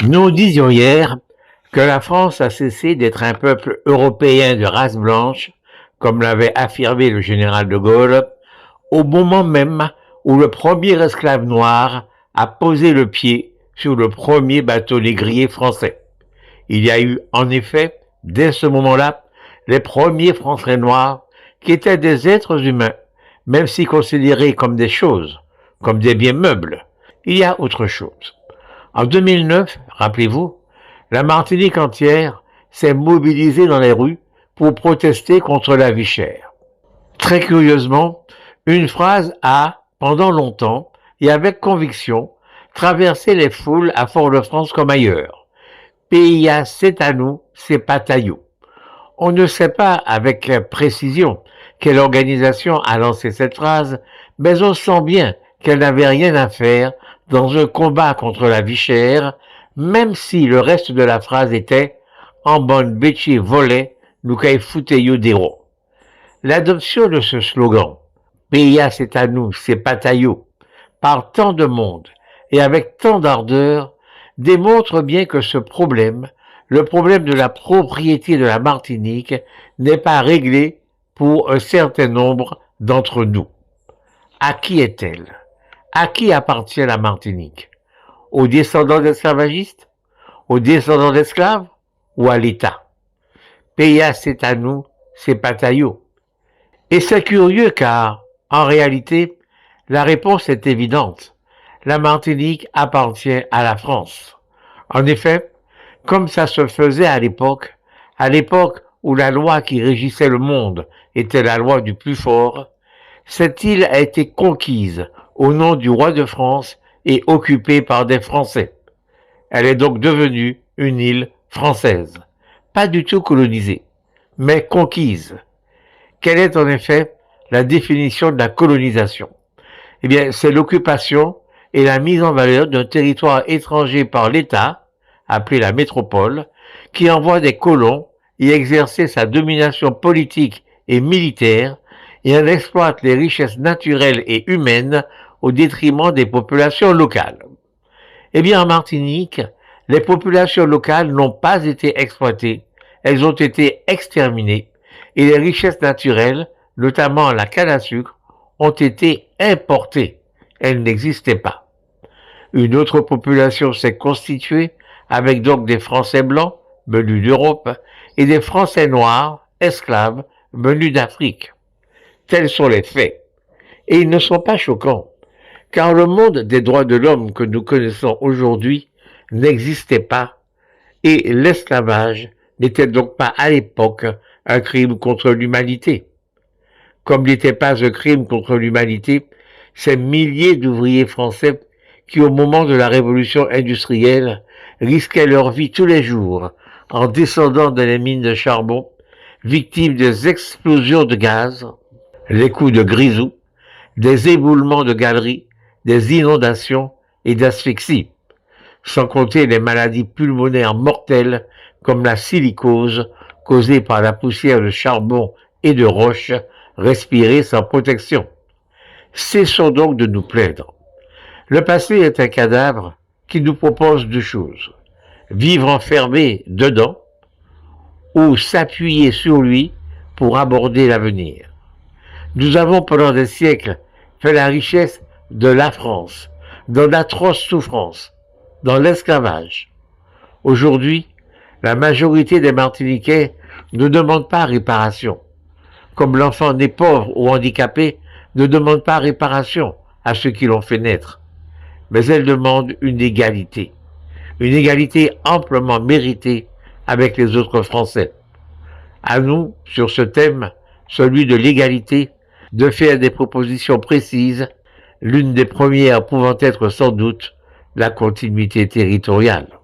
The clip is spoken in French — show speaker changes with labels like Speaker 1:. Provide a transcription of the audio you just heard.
Speaker 1: Nous disions hier que la France a cessé d'être un peuple européen de race blanche, comme l'avait affirmé le général de Gaulle, au moment même où le premier esclave noir a posé le pied sur le premier bateau négrier français. Il y a eu, en effet, dès ce moment-là, les premiers Français noirs qui étaient des êtres humains, même si considérés comme des choses, comme des biens meubles. Il y a autre chose. En 2009, rappelez-vous, la Martinique entière s'est mobilisée dans les rues pour protester contre la vie chère. Très curieusement, une phrase a, pendant longtemps, et avec conviction, traversé les foules à Fort-de-France comme ailleurs. PIA, c'est à nous, c'est pas taillou. On ne sait pas avec précision quelle organisation a lancé cette phrase, mais on sent bien qu'elle n'avait rien à faire dans un combat contre la vie chère, même si le reste de la phrase était « En bonne bétier volée, nous caille fouteillou d'héros ». L'adoption de ce slogan « PIA c'est à nous, c'est pas taillou » par tant de monde et avec tant d'ardeur démontre bien que ce problème, le problème de la propriété de la Martinique, n'est pas réglé pour un certain nombre d'entre nous. À qui est-elle? À qui appartient la Martinique? Aux descendants d'esclavagistes? Aux descendants d'esclaves? Ou à l'État? PIA c'est à nous, c'est pas taillot. Et c'est curieux car, en réalité, la réponse est évidente. La Martinique appartient à la France. En effet, comme ça se faisait à l'époque où la loi qui régissait le monde était la loi du plus fort, cette île a été conquise au nom du roi de France et occupée par des Français. Elle est donc devenue une île française, pas du tout colonisée, mais conquise. Quelle est en effet la définition de la colonisation? Eh bien, c'est l'occupation et la mise en valeur d'un territoire étranger par l'État, appelé la métropole, qui envoie des colons y exercer sa domination politique et militaire et en exploite les richesses naturelles et humaines au détriment des populations locales. Eh bien, en Martinique, les populations locales n'ont pas été exploitées, elles ont été exterminées et les richesses naturelles, notamment la canne à sucre, ont été importées. Elles n'existaient pas. Une autre population s'est constituée avec donc des Français blancs, venus d'Europe, et des Français noirs, esclaves, venus d'Afrique. Tels sont les faits. Et ils ne sont pas choquants, car le monde des droits de l'homme que nous connaissons aujourd'hui n'existait pas, et l'esclavage n'était donc pas à l'époque un crime contre l'humanité. Comme n'était pas un crime contre l'humanité, ces milliers d'ouvriers français qui, au moment de la révolution industrielle, risquaient leur vie tous les jours en descendant dans les mines de charbon, victimes des explosions de gaz, les coups de grisou, des éboulements de galeries, des inondations et d'asphyxie, sans compter les maladies pulmonaires mortelles comme la silicose causée par la poussière de charbon et de roche respirée sans protection. Cessons donc de nous plaindre. Le passé est un cadavre qui nous propose deux choses. Vivre enfermé dedans ou s'appuyer sur lui pour aborder l'avenir. Nous avons pendant des siècles fait la richesse de la France, dans d'atroces souffrances, dans l'esclavage. Aujourd'hui, la majorité des Martiniquais ne demandent pas réparation. Comme l'enfant né pauvre ou handicapé ne demande pas réparation à ceux qui l'ont fait naître. Mais elle demande une égalité amplement méritée avec les autres Français. À nous, sur ce thème, celui de l'égalité, de faire des propositions précises, l'une des premières pouvant être sans doute la continuité territoriale.